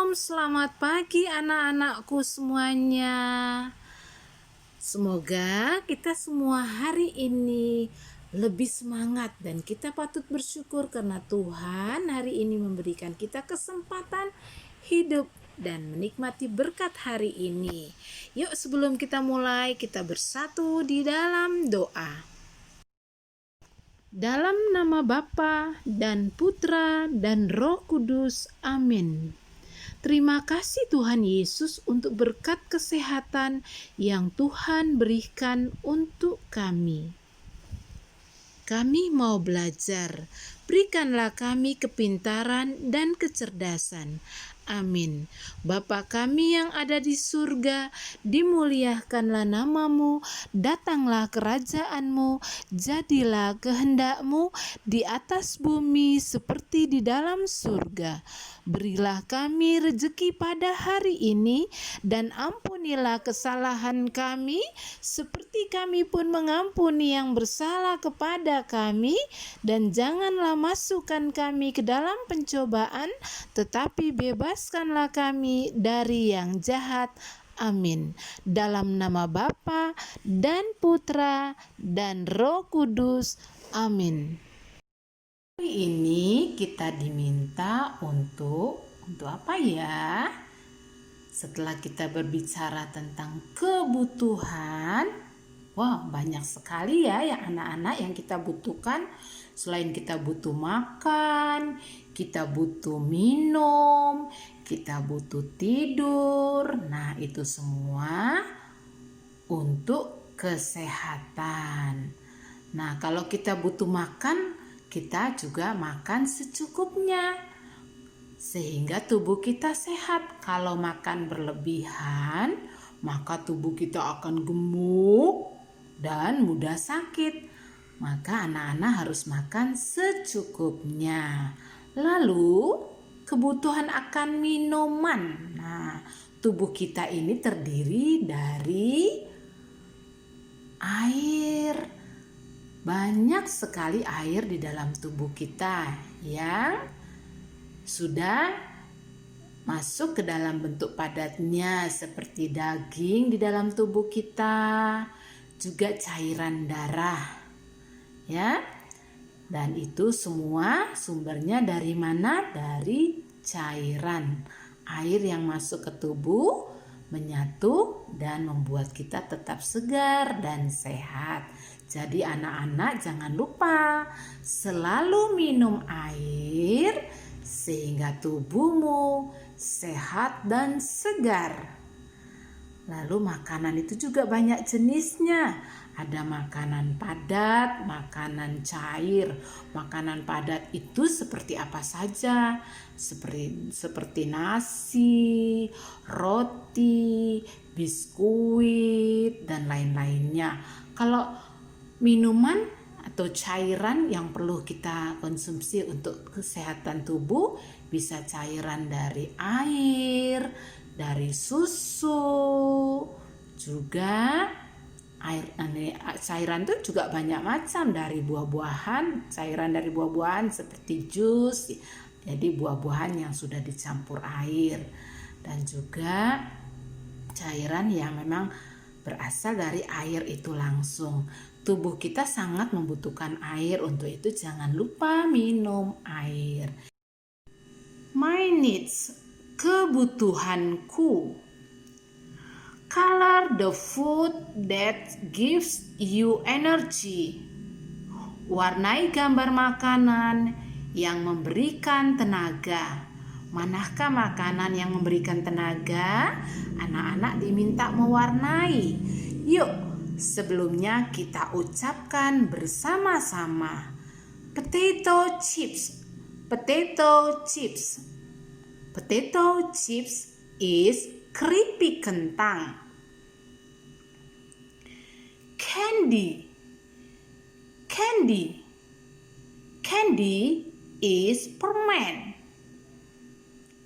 selamat pagi anak-anakku semuanya. Semoga kita semua hari ini lebih semangat dan kita patut bersyukur karena Tuhan hari ini memberikan kita kesempatan hidup dan menikmati berkat hari ini. Yuk sebelum kita mulai, kita bersatu di dalam doa. Dalam nama Bapa dan Putra dan Roh Kudus, amin. Terima kasih Tuhan Yesus untuk berkat kesehatan yang Tuhan berikan untuk kami. Kami mau belajar, berikanlah kami kepintaran dan kecerdasan. Amin. Bapa kami yang ada di surga, dimuliakanlah namamu, datanglah kerajaanmu, jadilah kehendakmu di atas bumi seperti di dalam surga. Berilah kami rezeki pada hari ini, dan ampunilah kesalahan kami, seperti kami pun mengampuni yang bersalah kepada kami, dan janganlah masukkan kami ke dalam pencobaan, tetapi bebaskanlah kami dari yang jahat. Amin. Dalam nama Bapa dan Putra dan Roh Kudus. Amin. Hari ini kita diminta untuk apa ya? Setelah kita berbicara tentang kebutuhan, wah banyak sekali ya anak-anak yang kita butuhkan. Selain kita butuh makan, kita butuh minum, kita butuh tidur. Nah, itu semua untuk kesehatan. Nah, kalau kita butuh makan, kita juga makan secukupnya sehingga tubuh kita sehat. Kalau makan berlebihan, maka tubuh kita akan gemuk dan mudah sakit. Maka anak-anak harus makan secukupnya. Lalu kebutuhan akan minuman. Nah, tubuh kita ini terdiri dari air. Banyak sekali air di dalam tubuh kita yang sudah masuk ke dalam bentuk padatnya seperti daging di dalam tubuh kita, juga cairan darah. Ya. Dan itu semua sumbernya dari mana? Dari cairan. Air yang masuk ke tubuh menyatu dan membuat kita tetap segar dan sehat. Jadi anak-anak jangan lupa selalu minum air sehingga tubuhmu sehat dan segar. Lalu makanan itu juga banyak jenisnya. Ada makanan padat, makanan cair. Makanan padat itu seperti apa saja? Seperti nasi, roti, biskuit, dan lain-lainnya. Kalau minuman atau cairan yang perlu kita konsumsi untuk kesehatan tubuh bisa cairan dari air, dari susu, juga cairan itu juga banyak macam, dari buah-buahan, cairan dari buah-buahan seperti jus, jadi buah-buahan yang sudah dicampur air, dan juga cairan yang memang berasal dari air itu langsung. Tubuh kita sangat membutuhkan air, untuk itu jangan lupa minum air. My needs, kebutuhanku. Color the food that gives you energy. Warnai gambar makanan yang memberikan tenaga. Manakah makanan yang memberikan tenaga? Anak-anak diminta mewarnai. Yuk, sebelumnya kita ucapkan bersama-sama. Potato chips. Potato chips. Potato chips is keripik kentang. Candy. Candy. Candy is permen.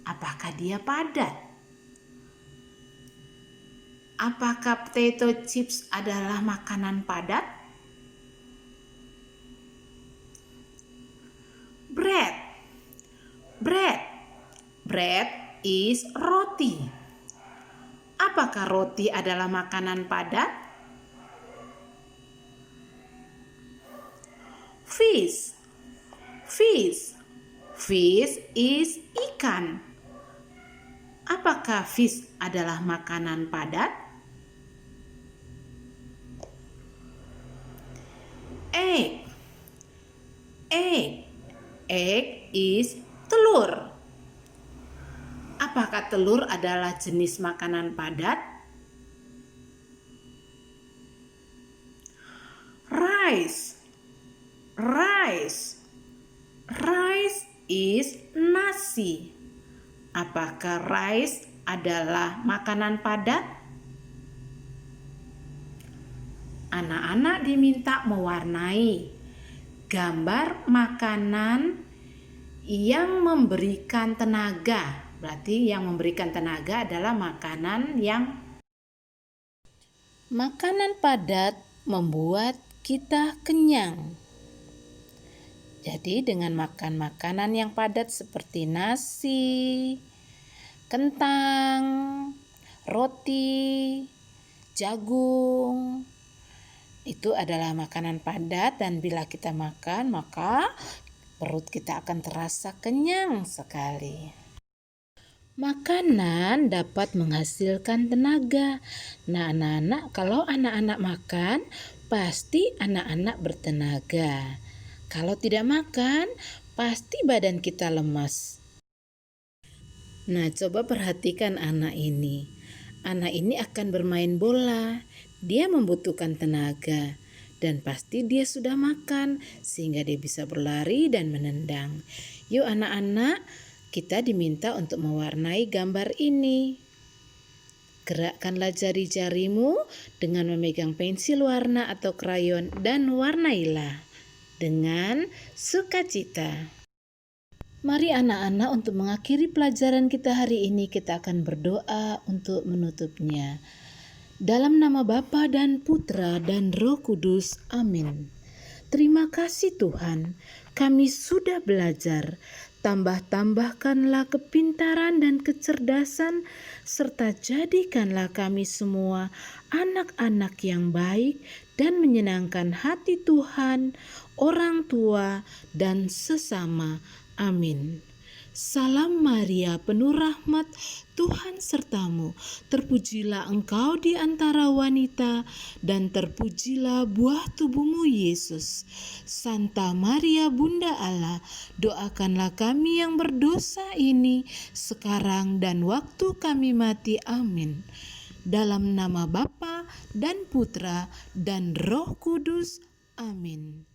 Apakah dia padat? Apakah potato chips adalah makanan padat? Bread. Bread is roti. Apakah roti adalah makanan padat? Fish. Fish. Fish is ikan. Apakah fish adalah makanan padat? Egg. Egg. Egg is telur. Apakah telur adalah jenis makanan padat? Rice. Rice. Rice is nasi. Apakah rice adalah makanan padat? Anak-anak diminta mewarnai gambar makanan yang memberikan tenaga. Berarti yang memberikan tenaga adalah makanan padat membuat kita kenyang. Jadi dengan makan makanan yang padat seperti nasi, kentang, roti, jagung, itu adalah makanan padat dan bila kita makan maka perut kita akan terasa kenyang sekali. Makanan dapat menghasilkan tenaga. Nah, anak-anak, kalau anak-anak makan, pasti anak-anak bertenaga. Kalau tidak makan, pasti badan kita lemas. Nah, coba perhatikan anak ini. Anak ini akan bermain bola. Dia membutuhkan tenaga. Dan pasti dia sudah makan, sehingga dia bisa berlari dan menendang. Yuk anak-anak, kita diminta untuk mewarnai gambar ini. Gerakkanlah jari-jarimu dengan memegang pensil warna atau krayon dan warnailah dengan sukacita. Mari anak-anak, untuk mengakhiri pelajaran kita hari ini kita akan berdoa untuk menutupnya. Dalam nama Bapa dan Putra dan Roh Kudus, amin. Terima kasih Tuhan, kami sudah belajar. Tambah-tambahkanlah kepintaran dan kecerdasan, serta jadikanlah kami semua anak-anak yang baik dan menyenangkan hati Tuhan, orang tua, dan sesama. Amin. Salam Maria, penuh rahmat, Tuhan sertamu. Terpujilah engkau di antara wanita, dan terpujilah buah tubuhmu Yesus. Santa Maria Bunda Allah, doakanlah kami yang berdosa ini, sekarang dan waktu kami mati. Amin. Dalam nama Bapa dan Putra dan Roh Kudus. Amin.